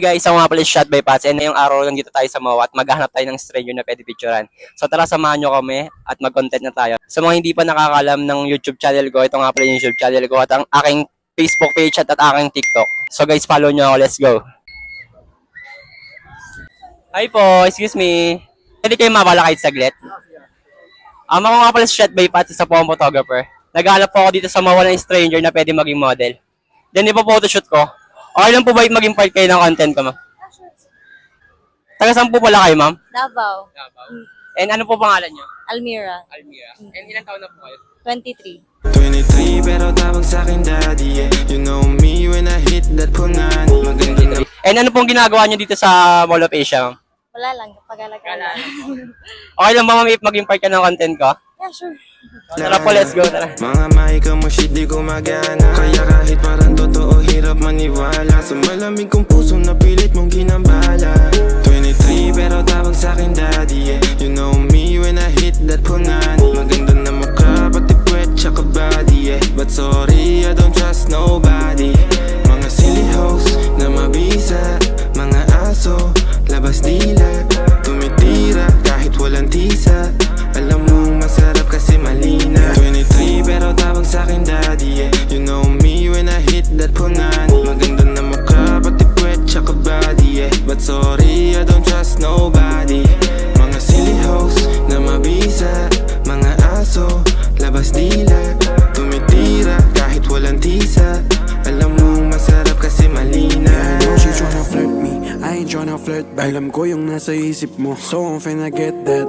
guys, ako nga pala si Shot by Pats and ngayong araw lang dito tayo sa Mawat, maghahanap tayo ng stranger na pwede picturean. So tara, samahan nyo kami at mag-content na tayo. Sa mga hindi pa nakakalam ng YouTube channel ko, ito nga pala yung YouTube channel ko at ang aking Facebook page at aking TikTok. So guys, follow nyo ako. Let's go. Hi po, excuse me. Pwede kayo mabala kahit saglit? Ako nga pala si Shot by Pats, isa po akong photographer. Naghahanap po ako dito sa Mawat ng stranger na pwede maging model. Then ipo-photoshoot ko. Okay lang po ba maging part kayo ng content ko, ma'am? Taga saan po pala kayo, ma'am? Davao. And ano po pangalan nyo? Almira. Almira. And ilang taon na po kayo? 23. 23 pero tawag sa'kin daddy, yeah. You know me when I hit that punani. Maganda na. And ano pong ginagawa nyo dito sa Mall of Asia, ma'am? Wala lang, pag-alagala. Okay lang ba, ma'am, if maging part ka ng content ko? Yeah, sure. Tara po, let's go, tara. Mga mahika mo shit di gumagana. Kaya kahit parang totoo hirap maniwala. Sa malamig kong puso na pilit mong ginambala. 23 pero tawag sa'kin daddy, yeah. You know me when I hit that punani. Maganda na mukha pati puwet tsaka body, yeah. But sorry, I don't trust nobody. Mga silly hoes na mabisa. Mga aso, labas dila. Tumitira kahit walang tisa. Alam mong masarap kasi malina. 23 pero tawag sa'kin daddy, yeah. You know me when I hit that punani. Maganda na mukha pati puwet tsaka body, yeah. But sorry, I don't trust nobody. Mga silly hoes na mabisa. Mga aso, labas dila. Tumitira kahit walang tisa. Alam mong masarap kasi malina. I know she tryna flirt me, I ain't tryna flirt back. Alam ko yung nasa isip mo, so I'm finna get that.